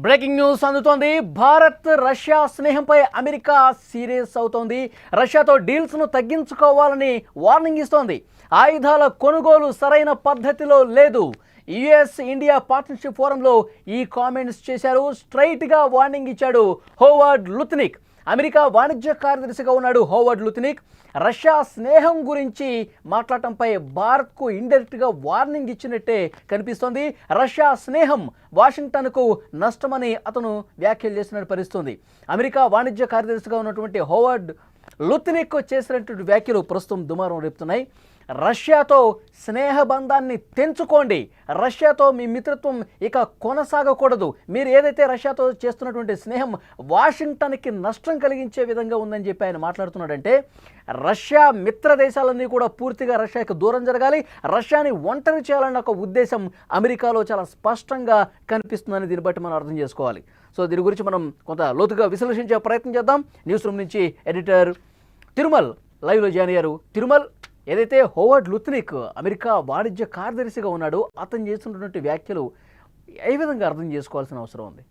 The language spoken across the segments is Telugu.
బ్రేకింగ్ న్యూస్ అందుతోంది. భారత్ రష్యా స్నేహంపై అమెరికా సీరియస్ అవుతోంది. రష్యాతో డీల్స్ను తగ్గించుకోవాలని వార్నింగ్ ఇస్తోంది. ఆయుధాల కొనుగోలు సరైన పద్ధతిలో లేదు. యుఎస్ ఇండియా పార్ట్నర్షిప్ ఫోరంలో ఈ కామెంట్స్ చేశారు. స్ట్రైట్గా వార్నింగ్ ఇచ్చాడు హోవర్డ్ లుత్నిక్. అమెరికా వాణిజ్య కార్యదర్శిగా ఉన్నాడు హోవర్డ్ లుత్నిక్. రష్యా స్నేహం గురించి మాట్లాడటంపై భారత్కు ఇండైరెక్ట్గా వార్నింగ్ ఇచ్చినట్టే కనిపిస్తోంది. రష్యా స్నేహం వాషింగ్టన్కు నష్టమని అతను వ్యాఖ్యలు చేసినట్టు పరిస్థితుంది. అమెరికా వాణిజ్య కార్యదర్శిగా ఉన్నటువంటి హోవర్డ్ లుత్నిక్ చేసినటువంటి వ్యాఖ్యలు ప్రస్తుతం దుమారం రేపుతున్నాయి. రష్యాతో స్నేహబంధాన్ని తెంచుకోండి, రష్యాతో మీ మిత్రత్వం ఇక కొనసాగకూడదు, మీరు ఏదైతే రష్యాతో చేస్తున్నటువంటి స్నేహం వాషింగ్టన్కి నష్టం కలిగించే విధంగా ఉందని చెప్పి ఆయన మాట్లాడుతున్నాడంటే రష్యా మిత్ర దేశాలన్నీ కూడా పూర్తిగా రష్యాకి దూరం జరగాలి, రష్యాని ఒంటరి చేయాలన్న ఒక ఉద్దేశం అమెరికాలో చాలా స్పష్టంగా కనిపిస్తుందని దీన్ని బట్టి మనం అర్థం చేసుకోవాలి. సో దీని గురించి మనం కొంత లోతుగా విశ్లేషించే ప్రయత్నం చేద్దాం. న్యూస్ రూమ్ నుంచి ఎడిటర్ తిరుమల్ లైవ్లో జాయిన్ అయ్యారు. తిరుమల్, ఏదైతే హోవర్డ్ లుత్నిక్ అమెరికా వాణిజ్య కార్యదర్శిగా ఉన్నాడో అతను చేస్తున్నటువంటి వ్యాఖ్యలు ఏ విధంగా అర్థం చేసుకోవాల్సిన అవసరం ఉంది?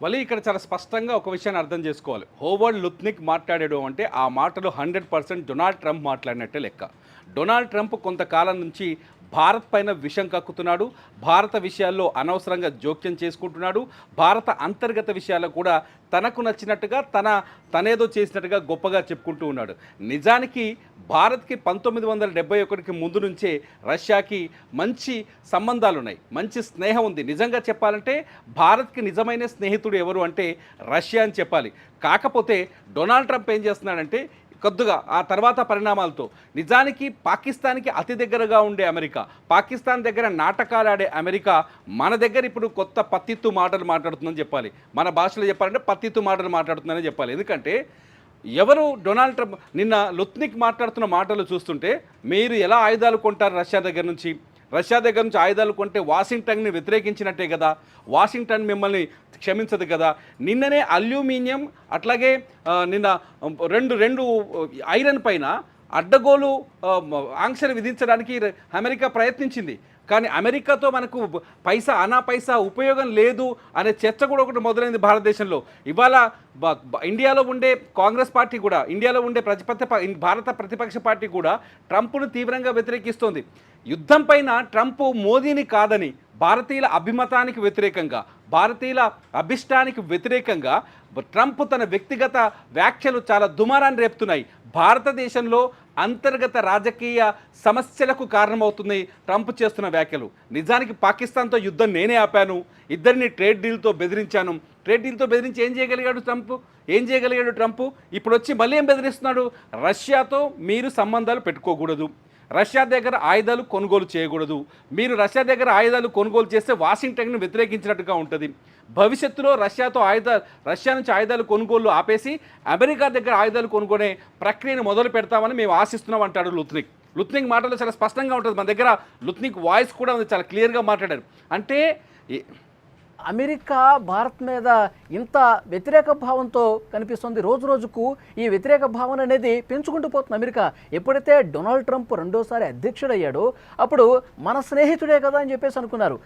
మళ్ళీ ఇక్కడ చాలా స్పష్టంగా ఒక విషయాన్ని అర్థం చేసుకోవాలి. హోవర్డ్ లుత్నిక్ మాట్లాడాడు అంటే ఆ మాటలు 100% డొనాల్డ్ ట్రంప్ మాట్లాడినట్టే లెక్క. డొనాల్డ్ ట్రంప్ కొంతకాలం నుంచి భారత్ పైన విషం కక్కుతున్నాడు, భారత విషయాల్లో అనవసరంగా జోక్యం చేసుకుంటున్నాడు, భారత అంతర్గత విషయాల్లో కూడా తనకు నచ్చినట్టుగా తనేదో చేసినట్టుగా గొప్పగా చెప్పుకుంటూ ఉన్నాడు. నిజానికి భారత్కి 1971కి ముందు నుంచే రష్యాకి మంచి సంబంధాలు ఉన్నాయి, మంచి స్నేహం ఉంది. నిజంగా చెప్పాలంటే భారత్కి నిజమైన స్నేహితుడు ఎవరు అంటే రష్యా అని చెప్పాలి. కాకపోతే డొనాల్డ్ ట్రంప్ ఏం చేస్తున్నాడంటే కొద్దిగా ఆ తర్వాత పరిణామాలతో నిజానికి పాకిస్తాన్కి అతి దగ్గరగా ఉండే అమెరికా, పాకిస్తాన్ దగ్గర నాటకాలు ఆడే అమెరికా మన దగ్గర ఇప్పుడు కొత్త పత్తిత్తు మాటలు మాట్లాడుతుందని చెప్పాలి. మన భాషలో చెప్పాలంటే పత్తిత్తు మాటలు మాట్లాడుతుందని చెప్పాలి. ఎందుకంటే ఎవరు డొనాల్డ్ ట్రంప్ నిన్న లుత్నిక్ మాట్లాడుతున్న మాటలు చూస్తుంటే మీరు ఎలా ఆయుధాలు కొంటారు రష్యా దగ్గర నుంచి, రష్యా దగ్గర నుంచి ఆయుధాలు కొంటే వాషింగ్టన్ని వ్యతిరేకించినట్టే కదా, వాషింగ్టన్ మిమ్మల్ని క్షమించదు కదా. నిన్ననే అల్యూమినియం అట్లాగే నిన్న రెండు ఐరన్ పైన అడ్డగోలు ఆంక్షలు విధించడానికి అమెరికా ప్రయత్నించింది. కానీ అమెరికాతో మనకు పైసా ఉపయోగం లేదు అనే చర్చ కూడా ఒకటి మొదలైంది భారతదేశంలో. ఇవాళ ఇండియాలో ఉండే కాంగ్రెస్ పార్టీ కూడా, ఇండియాలో ఉండే భారత ప్రతిపక్ష పార్టీ కూడా ట్రంప్ను తీవ్రంగా వ్యతిరేకిస్తోంది. యుద్ధం పైన ట్రంప్ మోదీని కాదని భారతీయుల అభిమతానికి వ్యతిరేకంగా, భారతీయుల అభిష్టానికి వ్యతిరేకంగా ట్రంప్ తన వ్యక్తిగత వ్యాఖ్యలు చాలా దుమారాన్ని రేపుతున్నాయి. భారతదేశంలో అంతర్గత రాజకీయ సమస్యలకు కారణమవుతుంది ట్రంప్ చేస్తున్న వ్యాఖ్యలు. నిజానికి పాకిస్తాన్తో యుద్ధం నేనే ఆపాను, ఇద్దరిని ట్రేడ్ డీల్తో బెదిరించాను. ట్రేడ్ డీల్తో బెదిరించి ఏం చేయగలిగాడు ట్రంప్? ఇప్పుడు వచ్చి మళ్ళీ ఏం బెదిరిస్తున్నాడు? రష్యాతో మీరు సంబంధాలు పెట్టుకోకూడదు, రష్యా దగ్గర ఆయుధాలు కొనుగోలు చేయకూడదు, మీరు రష్యా దగ్గర ఆయుధాలు కొనుగోలు చేస్తే వాషింగ్టన్ను వ్యతిరేకించినట్టుగా ఉంటుంది. భవిష్యత్తులో రష్యా నుంచి ఆయుధాలు కొనుగోలు ఆపేసి అమెరికా దగ్గర ఆయుధాలు కొనుగోనే ప్రక్రియను మొదలు పెడతామని మేము ఆశిస్తున్నాం అంటాడు లుత్నిక్ మాటలు చాలా స్పష్టంగా ఉంటుంది. మన దగ్గర లుత్నిక్ వాయిస్ కూడా ఉంది, చాలా క్లియర్గా మాట్లాడారు. అంటే అమెరికా భారత్ మీద ఇంత వ్యతిరేక భావంతో కనిపిస్తుంది. రోజు రోజుకు ఈ వ్యతిరేక భావన అనేది పెంచుకుంటూ పోతుంది అమెరికా. ఎప్పుడైతే డొనాల్డ్ ట్రంప్ రెండోసారి అధ్యక్షుడయ్యాడో అప్పుడు మన స్నేహితుడే కదా అని చెప్పేసి అనుకున్నారు.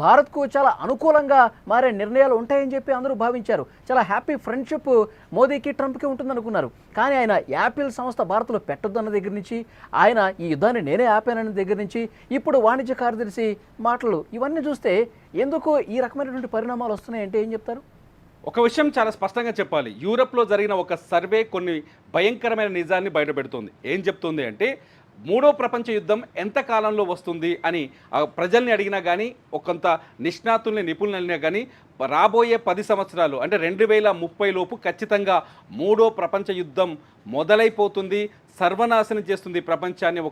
భారత్కు చాలా అనుకూలంగా మారే నిర్ణయాలు ఉంటాయని చెప్పి అందరూ భావించారు. చాలా హ్యాపీ ఫ్రెండ్షిప్ మోదీకి ట్రంప్కి ఉంటుందనుకున్నారు. కానీ ఆయన యాపిల్ సంస్థ భారత్లో పెట్టొద్దన్న దగ్గర నుంచి, ఆయన ఈ యుద్ధాన్ని నేనే ఆపానన్న దగ్గర నుంచి, ఇప్పుడు వాణిజ్య కార్యదర్శి మాటలు, ఇవన్నీ చూస్తే ఎందుకు ఈ రకమైనటువంటి పరిణామాలు వస్తున్నాయంటే ఏం చెప్తారు? ఒక విషయం చాలా స్పష్టంగా చెప్పాలి. యూరప్లో జరిగిన ఒక సర్వే కొన్ని భయంకరమైన నిజాన్ని బయటపెడుతుంది. ఏం చెప్తుంది అంటే మూడో ప్రపంచ యుద్ధం ఎంత కాలంలో వస్తుంది అని ప్రజల్ని అడిగినా కానీ, కొంత నిష్ణాతుల్ని నిపుణులని కానీ రాబోయే 10 సంవత్సరాలు అంటే 2030 లోపు ఖచ్చితంగా మూడో ప్రపంచ యుద్ధం మొదలైపోతుంది, సర్వనాశనం చేస్తుంది ప్రపంచాన్ని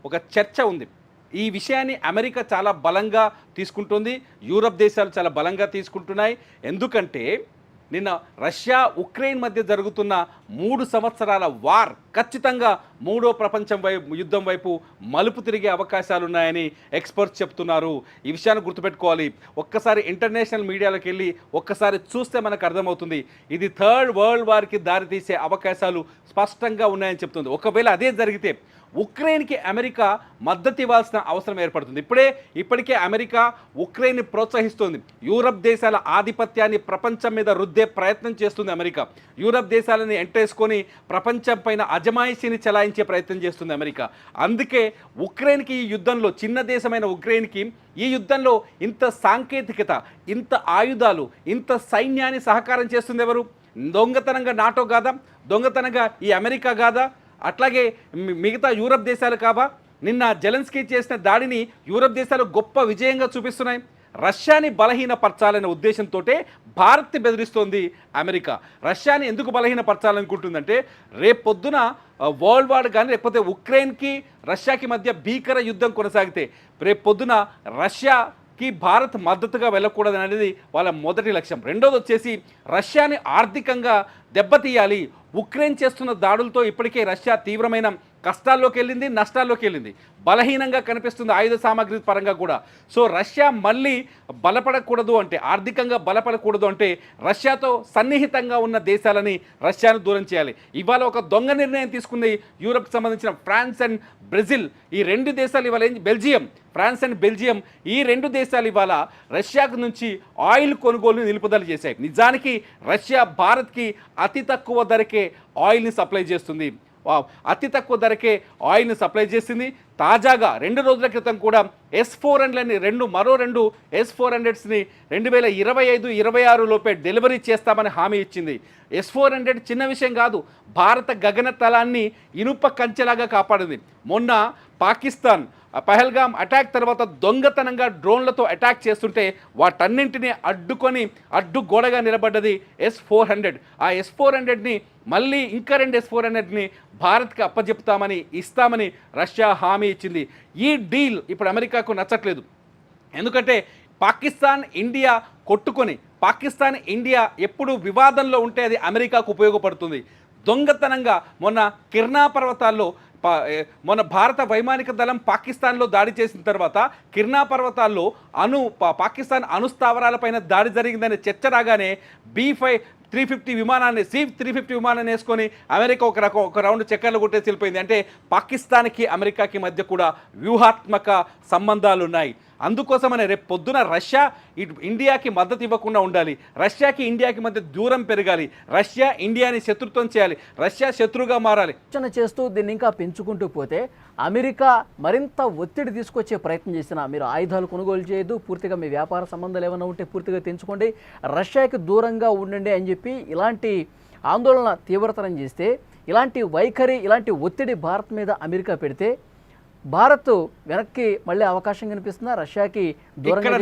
ఒక చర్చ ఉంది. ఈ విషయాన్ని అమెరికా చాలా బలంగా తీసుకుంటుంది, యూరప్ దేశాలు చాలా బలంగా తీసుకుంటున్నాయి. ఎందుకంటే నిన్న రష్యా ఉక్రెయిన్ మధ్య జరుగుతున్న 3 సంవత్సరాల వార్ ఖచ్చితంగా మూడో ప్రపంచం యుద్ధం వైపు మలుపు తిరిగే అవకాశాలు ఉన్నాయని ఎక్స్పర్ట్స్ చెప్తున్నారు. ఈ విషయాన్ని గుర్తుపెట్టుకోవాలి. ఒక్కసారి ఇంటర్నేషనల్ మీడియాలోకి వెళ్ళి ఒక్కసారి చూస్తే మనకు అర్థమవుతుంది. ఇది థర్డ్ వరల్డ్ వార్కి దారితీసే అవకాశాలు స్పష్టంగా ఉన్నాయని చెప్తుంది. ఒకవేళ అదే జరిగితే ఉక్రెయిన్కి అమెరికా మద్దతు ఇవ్వాల్సిన అవసరం ఏర్పడుతుంది. ఇప్పటికే అమెరికా ఉక్రెయిన్ని ప్రోత్సహిస్తుంది. యూరప్ దేశాల ఆధిపత్యాన్ని ప్రపంచం మీద రుద్దే ప్రయత్నం చేస్తుంది అమెరికా. యూరప్ దేశాలని ఎంటేసుకొని ప్రపంచం పైన అజమాయిషీని చెలాయించే ప్రయత్నం చేస్తుంది అమెరికా. అందుకే ఉక్రెయిన్కి ఈ యుద్ధంలో, చిన్న దేశమైన ఉక్రెయిన్కి ఈ యుద్ధంలో ఇంత సాంకేతికత, ఇంత ఆయుధాలు, ఇంత సైన్యాన్ని సహకారం చేస్తుంది ఎవరు? దొంగతనంగా నాటో కాదా? దొంగతనంగా ఈ అమెరికా కాదా? అట్లాగే మిగతా యూరప్ దేశాలు కావా? నిన్న జెలెన్స్కీ చేసిన దాడిని యూరప్ దేశాలు గొప్ప విజయంగా చూపిస్తున్నాయి. రష్యాని బలహీనపరచాలనే ఉద్దేశంతో భారత్ని బెదిరిస్తోంది అమెరికా. రష్యాని ఎందుకు బలహీనపరచాలనుకుంటుందంటే, రేపొద్దున వరల్డ్ వార్ కానీ లేకపోతే ఉక్రెయిన్కి రష్యాకి మధ్య భీకర యుద్ధం కొనసాగితే రేపొద్దున రష్యాకి భారత్ మద్దతుగా వెళ్ళకూడదు అనేది వాళ్ళ మొదటి లక్ష్యం. రెండోది వచ్చేసి రష్యాని ఆర్థికంగా దెబ్బతీయాలి. ఉక్రెయిన్ చేస్తున్న దాడులతో ఇప్పటికే రష్యా తీవ్రమైన కష్టాల్లోకి వెళ్ళింది, నష్టాల్లోకి వెళ్ళింది, బలహీనంగా కనిపిస్తుంది ఆయుధ సామాగ్రి పరంగా కూడా. సో రష్యా మళ్ళీ బలపడకూడదు అంటే, ఆర్థికంగా బలపడకూడదు అంటే రష్యాతో సన్నిహితంగా ఉన్న దేశాలని రష్యాను దూరం చేయాలి. ఇవాళ ఒక దొంగ నిర్ణయం తీసుకుంది యూరప్కి సంబంధించిన ఫ్రాన్స్ అండ్ బ్రెజిల్. ఈ రెండు దేశాలు ఇవాళ బెల్జియం, ఫ్రాన్స్ అండ్ బెల్జియం, ఈ రెండు దేశాలు ఇవాళ రష్యాకు నుంచి ఆయిల్ కొనుగోలుని నిలుపుదల చేశాయి. నిజానికి రష్యా భారత్కి అతి తక్కువ ధరకే ఆయిల్ని సప్లై చేస్తుంది. అతి తక్కువ ధరకే ఆయిల్ని సప్లై చేసింది. తాజాగా 2 రోజుల క్రితం కూడా S-400లని మరో రెండు S-400స్ని 2025-26 లోపే డెలివరీ చేస్తామని హామీ ఇచ్చింది. S-400 చిన్న విషయం కాదు. భారత గగన తలాన్ని ఇనుప కంచెలాగా కాపాడింది. మొన్న పాకిస్తాన్ పహల్గామ్ అటాక్ తర్వాత దొంగతనంగా డ్రోన్లతో అటాక్ చేస్తుంటే వాటన్నింటినీ అడ్డుగోడగా నిలబడ్డది S-400. ఆ S-400ని మళ్ళీ ఇంకా 2 S-400ని భారత్కి ఇస్తామని రష్యా హామీ ఇచ్చింది. ఈ డీల్ ఇప్పుడు అమెరికాకు నచ్చట్లేదు. ఎందుకంటే పాకిస్తాన్ ఇండియా కొట్టుకొని, పాకిస్తాన్ ఇండియా ఎప్పుడు వివాదంలో ఉంటే అది అమెరికాకు ఉపయోగపడుతుంది. దొంగతనంగా మొన్న కిర్నా పర్వతాల్లో మొన్న భారత వైమానిక దళం పాకిస్తాన్లో దాడి చేసిన తర్వాత కిర్నా పర్వతాల్లో పాకిస్తాన్ అణుస్థావరాలపైన దాడి జరిగిందనే చర్చ రాగానే B-350 విమానాన్ని, C-350 విమానాన్ని వేసుకొని అమెరికా ఒక రౌండ్ చక్కర్లు కొట్టేసి వెళ్ళిపోయింది. అంటే పాకిస్తాన్కి అమెరికాకి మధ్య కూడా వ్యూహాత్మక సంబంధాలు ఉన్నాయి. అందుకోసమనే రేపు పొద్దున రష్యా ఇండియాకి మద్దతు ఇవ్వకుండా ఉండాలి. రష్యాకి ఇండియాకి మధ్య దూరం పెరగాలి. రష్యా ఇండియాని శత్రుత్వం చేయాలి. రష్యా శత్రువుగా మారాలి. చేస్తూ దీన్ని ఇంకా పెంచుకుంటూ పోతే అమెరికా మరింత ఒత్తిడి తీసుకొచ్చే ప్రయత్నం చేసినా, మీరు ఆయుధాలు కొనుగోలు చేయొద్దు, పూర్తిగా మీ వ్యాపార సంబంధాలు ఏమైనా ఉంటే పూర్తిగా తెంచుకోండి, రష్యాకి దూరంగా ఉండండి అని చెప్పి ఇలాంటి ఆందోళన తీవ్రతరం చేస్తే, ఇలాంటి వైఖరి, ఇలాంటి ఒత్తిడి భారత్ మీద అమెరికా పెడితే భారత్ వెనక్కి మళ్ళీ అవకాశం కనిపిస్తుందా? రష్యాకి ఇక్కడ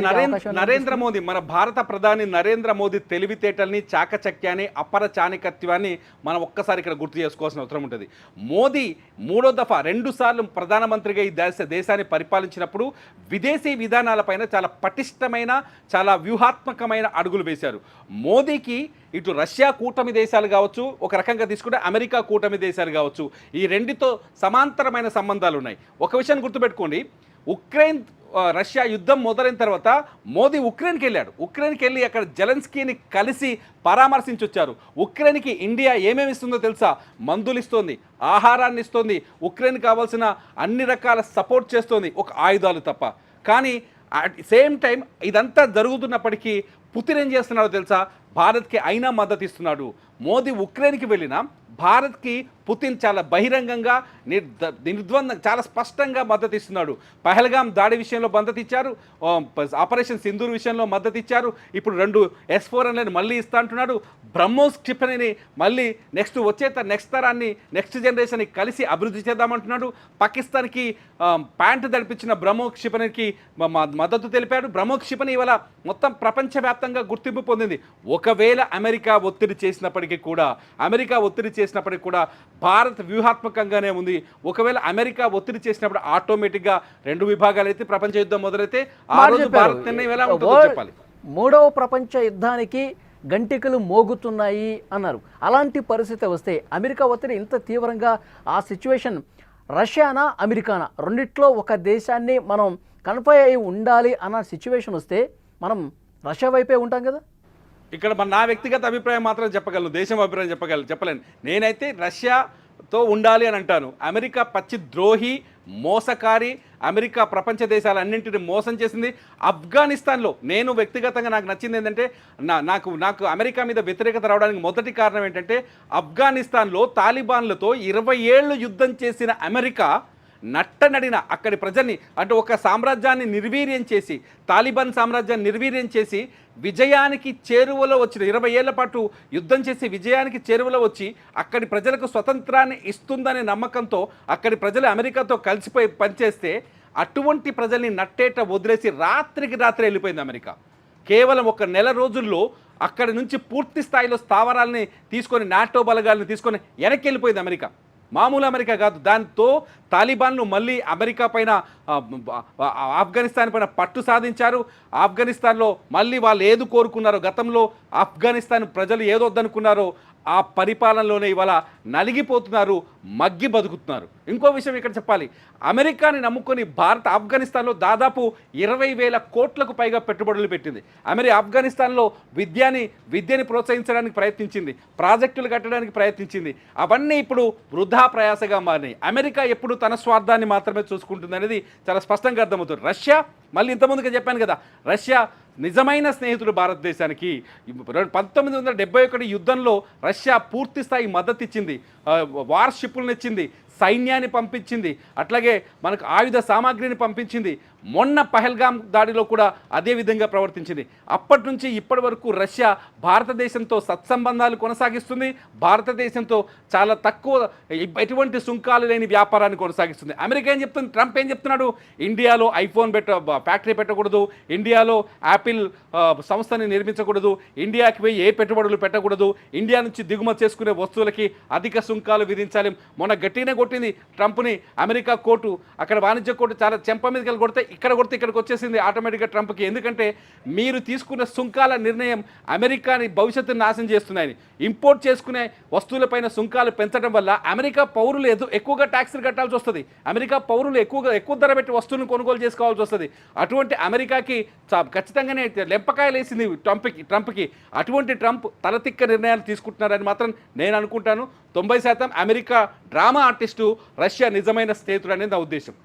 నరేంద్ర మోదీ, మన భారత ప్రధాని నరేంద్ర మోదీ తెలివితేటల్ని, చాకచక్యాన్ని, అపర చాణికత్వాన్ని మనం ఒక్కసారి ఇక్కడ గుర్తు చేసుకోవాల్సిన అవసరం ఉంటుంది. మోదీ 3వ దఫా 2 సార్లు ప్రధానమంత్రిగా ఈ దేశాన్ని పరిపాలించినప్పుడు విదేశీ విధానాలపైన చాలా పటిష్టమైన, చాలా వ్యూహాత్మకమైన అడుగులు వేశారు. మోదీకి ఇటు రష్యా కూటమి దేశాలు కావచ్చు, ఒక రకంగా తీసుకుంటే అమెరికా కూటమి దేశాలు కావచ్చు, ఈ రెండితో సమాంతరమైన సంబంధాలు ఉన్నాయి. ఒక విషయాన్ని గుర్తుపెట్టుకోండి, రష్యా యుద్ధం మొదలైన తర్వాత మోదీ ఉక్రెయిన్కి వెళ్ళి అక్కడ జెలెన్స్కీని కలిసి పరామర్శించి వచ్చారు. ఉక్రెయిన్కి ఇండియా ఏమేమి ఇస్తుందో తెలుసా? మందులు ఇస్తోంది, ఆహారాన్ని ఇస్తోంది, ఉక్రెయిన్ కావాల్సిన అన్ని రకాల సపోర్ట్ చేస్తోంది, ఒక ఆయుధాలు తప్ప. కానీ అట్ సేమ్ టైం ఇదంతా జరుగుతున్నప్పటికీ పుతిన్ ఏం చేస్తున్నాడో తెలుసా? భారత్కి అయినా మద్దతు ఇస్తున్నాడు. మోదీ ఉక్రెయిన్కి వెళ్ళినా భారత్కి పుతిన్ చాలా బహిరంగంగా నిర్ద్వంద్వ చాలా స్పష్టంగా మద్దతు ఇస్తున్నాడు. పహల్గామ్ దాడి విషయంలో మద్దతు ఇచ్చారు, ఆపరేషన్ సింధూర్ విషయంలో మద్దతు ఇచ్చారు, ఇప్పుడు 2 S-400ని మళ్ళీ ఇస్తా అంటున్నాడు. బ్రహ్మోస్ క్షిపణిని మళ్ళీ నెక్స్ట్ తరాన్ని, నెక్స్ట్ జనరేషన్ని కలిసి అభివృద్ధి చేద్దామంటున్నాడు. పాకిస్తాన్కి ప్యాంటు దడిపించిన బ్రహ్మోస్ క్షిపణికి మద్దతు తెలిపాడు. బ్రహ్మోస్ క్షిపణి ఇవాళ మొత్తం ప్రపంచవ్యాప్తంగా గుర్తింపు పొందింది. ఒకవేళ అమెరికా ఒత్తిడి చేసినప్పటికీ కూడా భారత్ వ్యూహాత్మకంగానే ఉంది. ఒకవేళ అమెరికా ఒత్తిడి చేసినప్పుడు ఆటోమేటిక్గా 2 విభాగాలు అయితే ప్రపంచ యుద్ధం మొదలైతే ఆ రోజు భారత్ నిర్ణయం ఎలా ఉంటుందో చెప్పాలి. 3వ ప్రపంచ యుద్ధానికి గంటికలు మోగుతున్నాయి అన్నారు. అలాంటి పరిస్థితి వస్తే అమెరికా ఒత్తిడి ఇంత తీవ్రంగా, ఆ సిచ్యువేషన్ రష్యానా అమెరికానా రెండిట్లో ఒక దేశాన్ని మనం కన్ఫై అయి ఉండాలి అన్న సిచ్యువేషన్ వస్తే మనం రష్యా వైపే ఉంటాం కదా. ఇక్కడ నా వ్యక్తిగత అభిప్రాయం మాత్రం చెప్పగలను, దేశం అభిప్రాయం చెప్పలేను. నేనైతే రష్యా తో ఉండాలి అని అంటాను. అమెరికా పచ్చి ద్రోహి, మోసకారి, అమెరికా ప్రపంచ దేశాలన్నింటినీ మోసం చేసింది. ఆఫ్ఘనిస్తాన్లో నేను వ్యక్తిగతంగా నాకు నచ్చింది ఏంటంటే నాకు అమెరికా మీద వ్యతిరేకత రావడానికి మొదటి కారణం ఏంటంటే ఆఫ్ఘనిస్తాన్లో తాలిబాన్లతో 20 ఏళ్ళు యుద్ధం చేసిన అమెరికా నట్టనడిన అక్కడి ప్రజల్ని అంటే ఒక సామ్రాజ్యాన్ని నిర్వీర్యం చేసి తాలిబాన్ సామ్రాజ్యాన్ని నిర్వీర్యం చేసి విజయానికి చేరువలో వచ్చిన 20 ఏళ్ల పాటు యుద్ధం చేసి విజయానికి చేరువలో వచ్చి అక్కడి ప్రజలకు స్వతంత్రాన్ని ఇస్తుందనే నమ్మకంతో అక్కడి ప్రజలు అమెరికాతో కలిసిపోయి పనిచేస్తే అటువంటి ప్రజల్ని నట్టేట వదిలేసి రాత్రికి రాత్రి వెళ్ళిపోయింది అమెరికా. కేవలం ఒక నెల రోజుల్లో అక్కడి నుంచి పూర్తి స్థాయిలో స్థావరాలని తీసుకొని నాటో బలగాలను తీసుకొని వెనక్కి వెళ్ళిపోయింది అమెరికా. మామూలు అమెరికా కాదు. దాంతో తాలిబాన్లు మళ్ళీ అమెరికా పైన ఆఫ్ఘనిస్తాన్ పైన పట్టు సాధించారు. ఆఫ్ఘనిస్తాన్లో మళ్ళీ వాళ్ళు ఏది కోరుకున్నారో గతంలో ఆఫ్ఘనిస్తాన్ ప్రజలు ఏదొద్దనుకున్నారో ఆ పరిపాలనలోనే ఇవాళ నలిగిపోతున్నారు, మగ్గి బతుకుతున్నారు. ఇంకో విషయం ఇక్కడ చెప్పాలి, అమెరికాని నమ్ముకొని భారత్ ఆఫ్ఘనిస్తాన్లో దాదాపు 20,000 కోట్లకు పైగా పెట్టుబడులు పెట్టింది. ఆఫ్ఘనిస్తాన్లో విద్యని ప్రోత్సహించడానికి ప్రయత్నించింది, ప్రాజెక్టులు కట్టడానికి ప్రయత్నించింది. అవన్నీ ఇప్పుడు వృధా ప్రయాసగా మారినాయి. అమెరికా ఎప్పుడు తన స్వార్థాన్ని మాత్రమే చూసుకుంటుంది అనేది చాలా స్పష్టంగా అర్థమవుతుంది. రష్యా మళ్ళీ ఇంతకుముందుగా చెప్పాను కదా, రష్యా నిజమైన స్నేహితుడు భారతదేశానికి. 1971 యుద్ధంలో రష్యా పూర్తి స్థాయి మద్దతు ఇచ్చింది, వార్ షిప్పులను ఇచ్చింది, సైన్యాన్ని పంపించింది, అట్లాగే మనకు ఆయుధ సామాగ్రిని పంపించింది. మొన్న పహల్గామ్ దాడిలో కూడా అదే విధంగా ప్రవర్తించింది. అప్పటి నుంచి ఇప్పటి వరకు రష్యా భారతదేశంతో సత్సంబంధాలు కొనసాగిస్తుంది. భారతదేశంతో చాలా తక్కువ ఎటువంటి సుంకాలు లేని వ్యాపారాన్ని కొనసాగిస్తుంది. అమెరికా ఏం చెప్తుంది, ట్రంప్ ఏం చెప్తున్నాడు, ఇండియాలో ఐఫోన్ ఫ్యాక్టరీ పెట్టకూడదు, ఇండియాలో యాపిల్ సంస్థని నిర్మించకూడదు, ఇండియాకి పోయి ఏ పెట్టుబడులు పెట్టకూడదు, ఇండియా నుంచి దిగుమతి చేసుకునే వస్తువులకి అధిక సుంకాలు విధించాలి. మొన్న గట్టినే కొట్టింది ట్రంప్ని అమెరికా కోర్టు. అక్కడ వాణిజ్య కోర్టు చాలా చెంప మీదకి వెళ్ళి కొడితే ఇక్కడికి వచ్చేసింది ఆటోమేటిక్గా ట్రంప్కి. ఎందుకంటే మీరు తీసుకున్న సుంకాల నిర్ణయం అమెరికాని భవిష్యత్తును నాశనం చేస్తున్నాయని. ఇంపోర్ట్ చేసుకునే వస్తువులపైన సుంకాలు పెంచడం వల్ల అమెరికా పౌరులు ఎక్కువగా ట్యాక్సులు కట్టాల్సి వస్తుంది. అమెరికా పౌరులు ఎక్కువ ధర పెట్టి వస్తువులను కొనుగోలు చేసుకోవాల్సి వస్తుంది. అటువంటి అమెరికాకి ఖచ్చితంగానే లెంపకాయలు వేసింది ట్రంప్కి. అటువంటి ట్రంప్ తలతిక్క నిర్ణయాలు తీసుకుంటున్నారని మాత్రం నేను అనుకుంటాను. 90% అమెరికా డ్రామా ఆర్టిస్టు, రష్యా నిజమైన స్నేహితుడు అనేది నా ఉద్దేశం.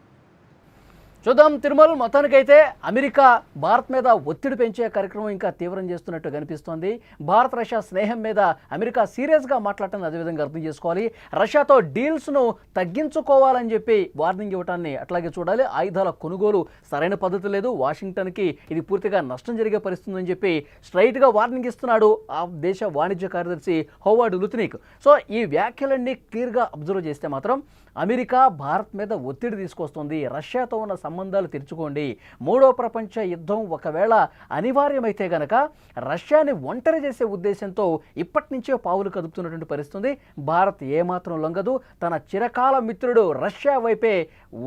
చూద్దాం. తిరుమల మొత్తానికైతే అమెరికా భారత్ మీద ఒత్తిడి పెంచే కార్యక్రమం ఇంకా తీవ్రం చేస్తున్నట్టు కనిపిస్తోంది. భారత్ రష్యా స్నేహం మీద అమెరికా సీరియస్గా మాట్లాడటం అదేవిధంగా అర్థం చేసుకోవాలి. రష్యాతో డీల్స్ను తగ్గించుకోవాలని చెప్పి వార్నింగ్ ఇవ్వటాన్ని అట్లాగే చూడాలి. ఆయుధాల కొనుగోలు సరైన పద్ధతి లేదు, వాషింగ్టన్కి ఇది పూర్తిగా నష్టం జరిగే పరిస్థితి అని చెప్పి స్ట్రైట్గా వార్నింగ్ ఇస్తున్నాడు ఆ దేశ వాణిజ్య కార్యదర్శి హోవార్డ్ లుత్నిక్. సో ఈ వ్యాఖ్యలన్నీ క్లియర్గా అబ్జర్వ్ చేస్తే మాత్రం అమెరికా భారత్ మీద ఒత్తిడి తీసుకొస్తుంది. రష్యాతో ఉన్న సంబంధాలు తెరుచుకోండి, మూడో ప్రపంచ యుద్ధం ఒకవేళ అనివార్యమైతే గనక రష్యాని ఒంటరి చేసే ఉద్దేశంతో ఇప్పటి నుంచే పావులు కదుపుతున్నటువంటి పరిస్థితి. భారత్ ఏమాత్రం లొంగదు, తన చిరకాల మిత్రుడు రష్యా వైపే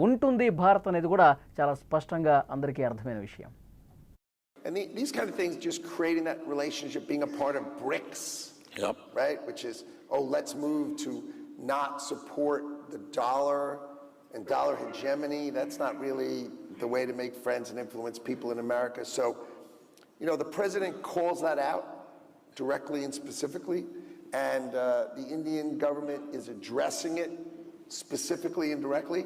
ఉంటుంది భారత్ అనేది కూడా చాలా స్పష్టంగా అందరికీ అర్థమైన విషయం. And these kind of things just creating that relationship, being a part of BRICS, Yep. right? Which is, let's move to not support the dollar and dollar hegemony. That's not really the way to make friends and influence people in America. So, the president calls that out directly and specifically, and the Indian government is addressing it specifically and directly.